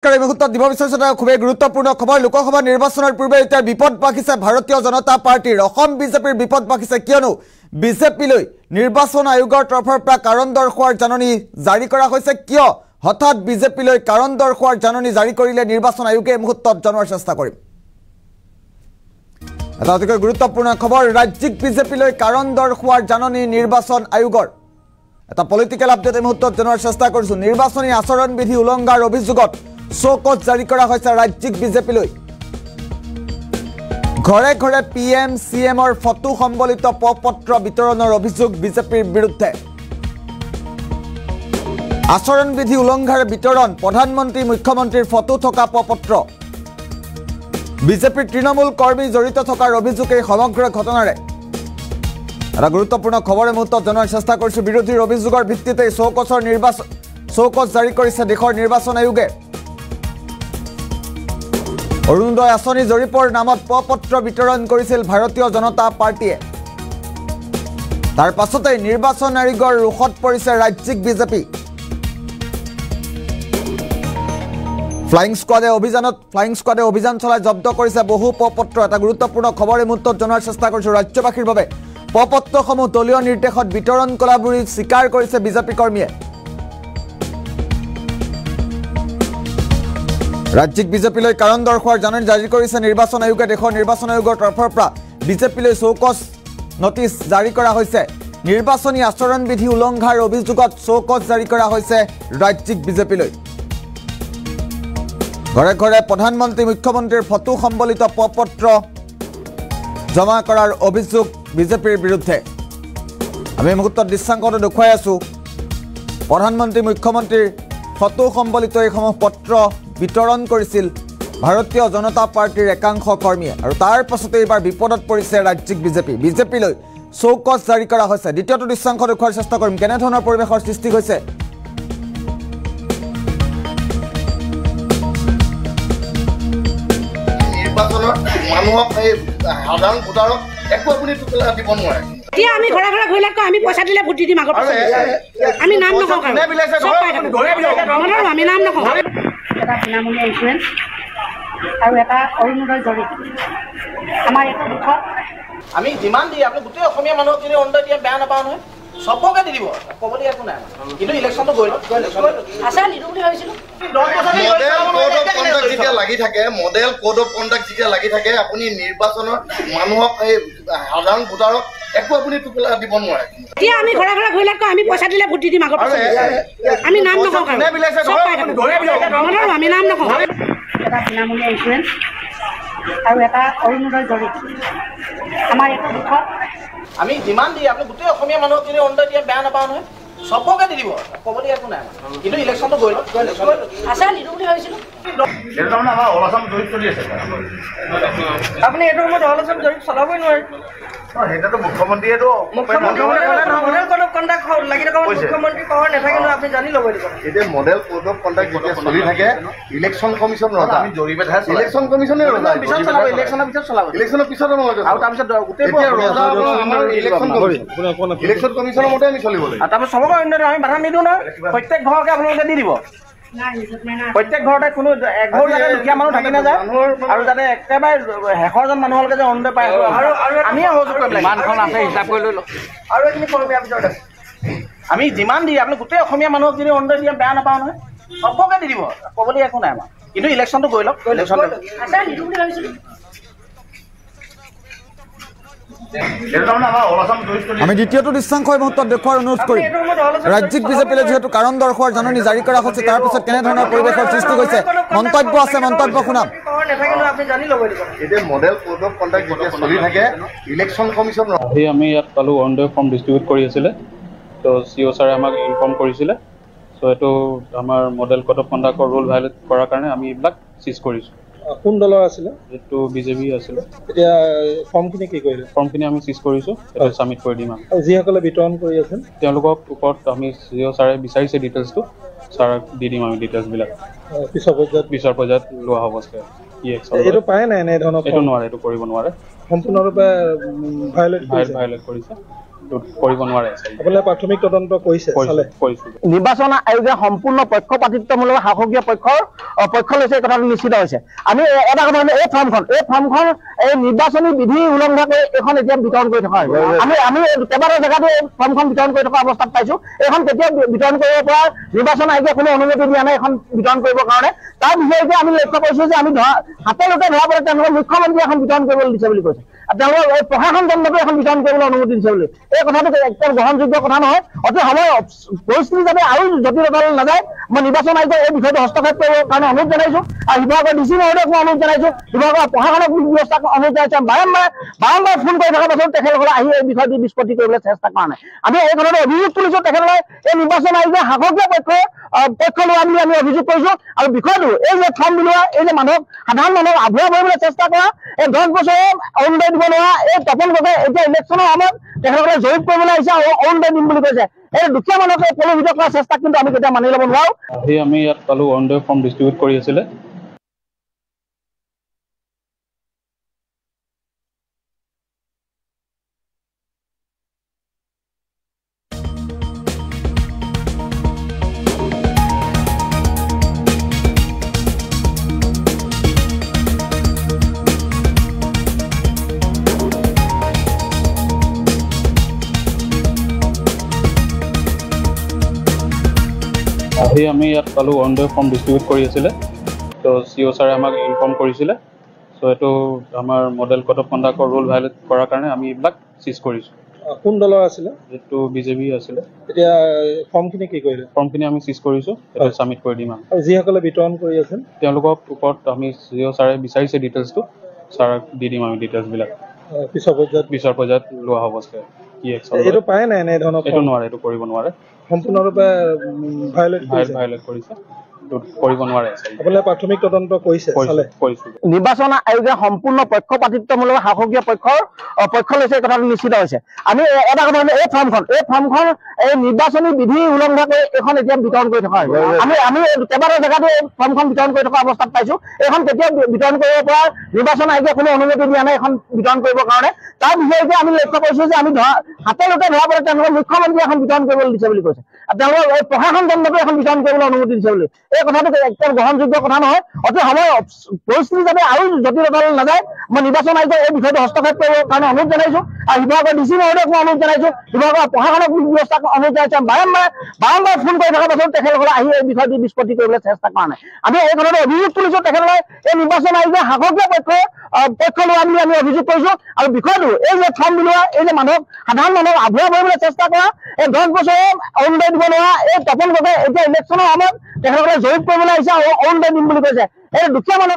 মুহূৰ্তত দিব বিচাৰিছো এটা খুবেই গুৰুত্বপূৰ্ণ খবৰ লোকসভা নিৰ্বাচনৰ পূৰ্বে এতিয়া বিপদ বাকিছে ভাৰতীয় জনতা পাৰ্টিৰ অসম বিজেপিৰ বিপদ বাকিছে কিয়নো বিজেপিলৈ নিৰ্বাচন আয়োগৰ তৰফৰ পৰা কাৰণ দৰ্শোৱাৰ জাননী জাৰি কৰা হৈছে কিয় হঠাৎ বিজেপিলৈ কাৰণ দৰ্শোৱাৰ জাননী জাৰি কৰিলে নিৰ্বাচন আয়োগে মুহূৰ্তত জনোৱাৰ চেষ্টা কৰিম এটা অতি গুৰুত্বপূৰ্ণ খবৰ ৰাজ্যিক বিজেপিলৈ কাৰণ দৰ্শোৱাৰ জাননী নিৰ্বাচন আয়োগৰ এটা পলিটিক্যাল আপডেট মুহূৰ্তত জনোৱাৰ চেষ্টা কৰিছো নিৰ্বাচনী আচৰণ বিধি উলংঘাৰ অভিযোগত শোকত জাৰি কৰা হৈছে ৰাজ্যিক বিজেপিলৈ ঘৰে ঘৰে পিএম সিএমৰ ফটো সম্বলিত পত্ৰ বিতৰণৰ অভিযোগ বিজেপিৰ বিৰুদ্ধে আচৰণ বিধি উলংঘাৰ বিতৰণ প্ৰধানমন্ত্ৰী মুখ্যমন্ত্ৰীৰ ফটো থকা পত্ৰ বিজেপিৰ তৃণমূল কৰ্মী জড়িত থকাৰ অভিযোগ এই সমগ্ৰ ঘটনাৰে এটা গুৰুত্বপূৰ্ণ খবৰে মুহূৰ্তত জনোৱাৰ চেষ্টা কৰিছো বিৰোধীৰ অভিযোগৰ ভিত্তিতে শোকত জাৰি কৰিছে দেশৰ নিৰ্বাচন আয়োগে অৰুণোদয় আঁচনি জৰীপৰ নামত পত্ৰ বিতৰণ কৰিছিল ভাৰতীয় জনতা পাৰ্টিয়ে তাৰ পাছতে নিৰ্বাচন আয়োগৰ ৰুখত পৰিছে ৰাজ্যিক বিজেপি ফ্লাইং স্কোৱাডে অভিযান চলাই জব্দ কৰিছে বহু পত্ৰ এটা গুৰুত্বপূৰ্ণ খবৰে মুহূৰ্তত জনোৱাৰ চেষ্টা কৰিছো ৰাজ্যবাসীৰ বাবে পত্ৰসমূহ দলীয় নিৰ্দেশত বিতৰণ কৰা বুলি স্বীকাৰ কৰিছে বিজেপি কৰ্মীয়ে ৰাজ্যিক বিজেপিলৈ কাৰণ দৰ্শোৱাৰ জাননী জাৰি কৰিছে নিৰ্বাচন আয়োগে দেশৰ নিৰ্বাচন আয়োগৰ তৰফৰ পৰা বিজেপিলৈ চৌকছ নটিচ জাৰি কৰা হৈছে নিৰ্বাচনী আচৰণ বিধি উলংঘাৰ অভিযোগত চৌকছ জাৰি কৰা হৈছে ৰাজ্যিক বিজেপিলৈ ঘৰে ঘৰে প্ৰধানমন্ত্ৰী মুখ্যমন্ত্ৰীৰ ফটো সম্বলিত পত্ৰ জমা কৰাৰ অভিযোগ বিজেপিৰ বিৰুদ্ধে আমি মুহূৰ্তত দৃশ্যাংকটো দেখুৱাই আছো প্ৰধানমন্ত্ৰী মুখ্যমন্ত্ৰীৰ ফটো সম্বলিত এইসমূহ পত্ৰ বিতৰণ কৰিছিল ভাৰতীয় জনতা পাৰ্টিৰ একাংশ কৰ্মীয়ে আৰু তাৰ পাছতে এইবাৰ বিপদত পৰিছে ৰাজ্যিক বিজেপিলৈ চৌকছ জাৰি কৰা হৈছে দ্বিতীয়টো দৃশ্যাংশ দেখুৱাৰ চেষ্টা কৰিম কেনে ধৰণৰ পৰিৱেশৰ সৃষ্টি হৈছে নিৰ্বাচনত মানুহক এই সাধাৰণ ভোটাৰক একো আপুনি টুকুলা দিব নোৱাৰে এতিয়া আমি ঘৰে ঘৰে ঘূৰিলে আমি পইচা দিলে ভোট দিম আগত আমি নাম নকওঁ আমি নাম নকওঁ এটা বিনামূলীয়া ইঞ্চুৰেঞ্চ আৰু এটা অৰুণোদয় জৰীপ আমাৰ এইটো দুখত আমি যিমান দি আপুনি গোটেই অসমীয়া মানুহক যদি অৰুণোদয় দিয়ে বেয়া নাপাওঁ নহয় সবকে দি দিব ক'বলৈ একো নাই কিন্তু ইলেকশ্যনটো গৈ আছে নিদো বুলি ভাবিছিলোঁ মডেল কোড অফ কণ্ডাক্ট যেতিয়া লাগি থাকে আপুনি নিৰ্বাচনত মানুহক এই সাধাৰণ ভোটাৰক একো আপুনি টুকুলা দিব নোৱাৰে এতিয়া আমি ঘৰে ঘৰে ঘূৰিলে আমি পইচা দিলে ভোট দিম আগত আমি নাম নকওঁ আমি নাম নকওঁ এটা বিনামূলীয়া ইঞ্চুৰেঞ্চ আৰু এটা অৰুণোদয় জৰীপ আমাৰ এইটো দুখত আমি যিমান দি আপুনি গোটেই অসমীয়া মানুহক যদি অৰুণোদয় দিয়ে বেয়া নাপাওঁ নহয় সবকে দি দিব ক'বলৈ একো নাই কিন্তু ইলেকশ্যনটো গৈ আছে নিদো বুলি ভাবিছিলোঁ আপুনি এইটো সময়ত অলাচন জৰীপ চলাবই নোৱাৰে সেইটোতো মুখ্যমন্ত্ৰীয়েতো মুখ্যমন্ত্ৰী পাৱাৰ নাথাকে নহয় আপুনি জানি ল'ব এতিয়া মডেল কোড অফ কণ্ডাক্ট যেতিয়া চলি থাকে ইলেকশ্যন কমিশ্যন আমি জৰিপেহে ইলেকশ্যন কমিশ্যনে ইলেকশ্যনৰ পিছত আৰু তাৰপিছত ইলেকশ্যন কমিশ্যনৰ মতে আমি চলিব লাগিব তাৰপিছত চবকে আমি বাধা নিদিওঁ নহয় প্ৰত্যেক ঘৰকে আপোনালোকে দি দিব প্ৰত্যেক ঘৰতে কোনো এঘৰ যাতে দুখীয়া মানুহ থাকি নাযায় আৰু যাতে একেবাৰে শেষৰজন মানুহলৈকে যে অৰুণোদয় পায় আমিয়ে সহযোগ কৰিব লাগিব মানখন আছে হিচাপ কৰি লৈ লওঁ আৰু এইখিনি কৰ্মীৰ ভিতৰত আছে আমি যিমান দি আপুনি গোটেই অসমীয়া মানুহক যদি অৰুণোদয় দিয়ে বেয়া নাপাওঁ নহয় সবকে দি দিব ক'বলৈ একো নাই আমাৰ কিন্তু ইলেকশ্যনটো গৈ লওক আমি দ্বিতীয়টো দৃশ্যাংশ মুহূৰ্তত দেখুৱাৰ অনুৰোধ কৰিম ৰাজ্যিক বিজেপিলৈ যিহেতু কাৰণ দৰ্শোৱাৰ জাননী জাৰি কৰা হৈছে তাৰ পিছত কেনেধৰণৰ পৰিৱেশৰ সৃষ্টি হৈছে মন্তব্য আছে মন্তব্য শুনাম মডেল কোড অফ কণ্ডাক্ট যেতিয়া চলি থাকে ইলেকশ্যন কমিশ্যন আমি ইয়াত পালোঁ অৰুণোদয় ফৰ্ম ডিষ্ট্ৰিবিউট কৰি আছিলে তো CO ছাৰে আমাক ইনফৰ্ম কৰিছিলে চ' এইটো আমাৰ model code of conductor rule violate কৰাৰ কাৰণে আমি এইবিলাক চিজ কৰিছোঁ কোন দলৰ আছিলে এইটো বিজেপি আছিলে এতিয়া ফৰ্মখিনি কি কৰিলে ফৰ্মখিনি আমি চিজ কৰিছোঁ এটা ছাবমিট কৰি দিম আৰু যিসকলে বিতৰণ কৰি আছে তেওঁলোকক ওপৰত আমি CO ছাৰে বিচাৰিছে ডিটেইলছটো ছাৰক দি দিম আমি ডিটেইলছবিলাক পিছৰ পৰ্যায়ত লোৱা হ'ব এইটো পায় নাই এনে ধৰণৰ এইটো নোৱাৰে এইটো কৰিব নোৱাৰে সম্পূৰ্ণৰূপে ভাইলেট কৰিছে কৰিব নোৱাৰে। আপোনালোকে প্ৰাথমিক তদন্ত কৰিছে? কৰিছোঁ। নিৰ্বাচন আয়োগে সম্পূৰ্ণ পক্ষপাতিত্বমূলক শাসকীয় পক্ষ লৈছে, এই কথাটো নিশ্চিত হৈছে। আমি এটা কথা এই ফৰ্মখন এই নিৰ্বাচনী বিধি উলংঘা কৰি এইখন এতিয়া বিতৰণ কৰি থকা হৈছে। আমি কেইবাটাও জেগাতো এই ফৰ্মখন বিতৰণ কৰি থকা অৱস্থাত পাইছো। এইখন কেতিয়াও বিতৰণ কৰিব পৰা নিৰ্বাচন আয়োগে কোনো অনুমতি দিয়া নাই এইখন বিতৰণ কৰিবৰ কাৰণে। তাৰ বিষয়ে আমি লক্ষ্য কৰিছো যে আমি হাতে লোকে ধৰা পৰে তেওঁলোকে মুখ্যমন্ত্ৰীয়ে এখন বিতৰণ কৰিবলৈ দিছে বুলি কৈছে। তেওঁলোকে এই প্ৰশাসন দণ্ডটো এখন বিতৰণ কৰিবলৈ অনুমতি দিছে বুলি, এই কথাটো একদম গ্ৰহণযোগ্য কথা নহয়। অতি সময় পৰিস্থিতি যাতে আৰু জটিলতালৈ নাযায়, মই নিৰ্বাচন আয়োগক এই বিষয়টো হস্তক্ষেপ কৰিবৰ কাৰণে অনুৰোধ জনাইছো। আৰু শিৱসাগৰ ডিচি মহোদয়ক মই অনুৰোধ জনাইছো, শিৱসাগৰ প্ৰশাসনক ব্যৱস্থাক অনুৰোধ জনাইছো। বাৰম্বাৰ ফোন কৰি থকাৰ পাছত তেখেতসকলে আহি এই বিষয়টো নিষ্পত্তি কৰিবলৈ চেষ্টা কৰা নাই। আমি এই কথাটো অভিযোগ তুলিছো, তেখেতসকলে এই নিৰ্বাচন আয়োগে শাসকীয় পক্ষ লোৱা বুলি আমি অভিযোগ কৰিছো। আৰু বিষয়টো এই যে ফৰ্ম বিলোৱা, এই যে সাধাৰণ মানুহক আভুৱা কৰিবলৈ চেষ্টা কৰা, এই 10 বছৰে অৰুণোদয় দিব নোৱাৰা এই তপন গগৈ এতিয়া ইলেকশ্যনৰ সময়ত তেখেতসকলে জড়িত কৰিবলৈ আহিছে আৰু অৰুণোদয় দিম বুলি কৈছে। এই দুখীয়া মানুহক প্ৰলোভিত কৰাৰ চেষ্টা কিন্তু আমি কেতিয়া মানি ল'ব নোৱাৰো। আমি ইয়াত পালো অৰুণোদয় ফৰ্ম ডিষ্ট্ৰিবিউট কৰি আছিলে। আমি ইয়াত পালো অৰুণোদয় ফৰ্ম ডিষ্ট্ৰিবিউট কৰি আছিলে। তো CO ছাৰে আমাক ইনফৰ্ম কৰিছিলে। চ' এইটো আমাৰ model code of conductor rule violate কৰাৰ কাৰণে আমি এইবিলাক চিজ কৰিছোঁ। কোন দলৰ আছিলে? এইটো BJP আছিলে। এতিয়া ফৰ্মখিনি কি কৰিলে? ফৰ্মখিনি আমি চিজ কৰিছোঁ, এটা ছাবমিট কৰি দিম। আৰু যিসকলে বিতৰণ কৰি আছে তেওঁলোকৰ ওপৰত আমি CO ছাৰে বিচাৰিছে ডিটেইলছটো, ছাৰক দি দিম আমি ডিটেইলছবিলাক। পিছৰ পৰ্যায়ত লোৱা হ'ব কি একশ্যন। এইটো পায় নাই এনেধৰণৰ? এইটো নোৱাৰে, এইটো কৰিব নোৱাৰে। সম্পূৰ্ণৰূপে ভাইলেট কৰিছে, কৰিব নোৱাৰে। আপোনালোকে প্ৰাথমিক তদন্ত কৰিছে? কৰিছোঁ। নিৰ্বাচন আয়োগে সম্পূৰ্ণ পক্ষপাতিত্বমূলক শাসকীয় পক্ষ লৈছে, এই কথাটো নিশ্চিত হৈছে। আমি এটা কথা এই ফৰ্মখন এই নিৰ্বাচনী বিধি উলংঘা কৰি এইখন এতিয়া বিতৰণ কৰি থকা হৈছে। আমি কেইবাটাও জেগাতো এই ফৰ্মখন বিতৰণ কৰি থকা অৱস্থাত পাইছো। এইখন কেতিয়াও বিতৰণ কৰিব পৰা নিৰ্বাচন আয়োগে কোনো অনুমতি দিয়া নাই এইখন বিতৰণ কৰিবৰ কাৰণে। তাৰ বিষয়ে আমি লক্ষ্য কৰিছো যে আমি হাতে লোকে ধৰা পৰে তেওঁলোকে মুখ্যমন্ত্ৰীয়ে এখন বিতৰণ কৰিবলৈ দিছে বুলি কৈছে। তেওঁলোকে এই প্ৰশাসন দণ্ডটো এখন বিতৰণ কৰিবলৈ অনুমতি দিছে বুলি, এই কথাটো একদম গ্ৰহণযোগ্য কথা নহয়। অতি সময় পৰিস্থিতি যাতে আৰু জটিলতালৈ নাযায়, মই নিৰ্বাচন আয়োগক এই বিষয়টো হস্তক্ষেপ কৰিবৰ কাৰণে অনুৰোধ জনাইছো। আৰু শিৱসাগৰ ডিচি মহোদয়ক মই অনুৰোধ জনাইছো, শিৱসাগৰ প্ৰশাসনক ব্যৱস্থাক অনুৰোধ জনাইছো। বাৰম্বাৰ ফোন কৰি থকাৰ পাছত তেখেতসকলে আহি এই বিষয়টো নিষ্পত্তি কৰিবলৈ চেষ্টা কৰা নাই। আমি এই কথাটো অভিযোগ তুলিছো, তেখেতসকলে এই নিৰ্বাচন আয়োগে শাসকীয় পক্ষ লোৱা বুলি আমি অভিযোগ কৰিছো। আৰু বিষয়টো এই যে ফৰ্ম বিলোৱা, এই যে সাধাৰণ মানুহক আভুৱা কৰিবলৈ চেষ্টা কৰা, এই 10 বছৰে অৰুণোদয় দিব নোৱাৰা এই তপন গগৈ এতিয়া ইলেকশ্যনৰ সময়ত তেখেতসকলে জড়িত কৰিবলৈ আহিছে আৰু অৰুণোদয় দিম বুলি কৈছে। এই দুখীয়া মানুহ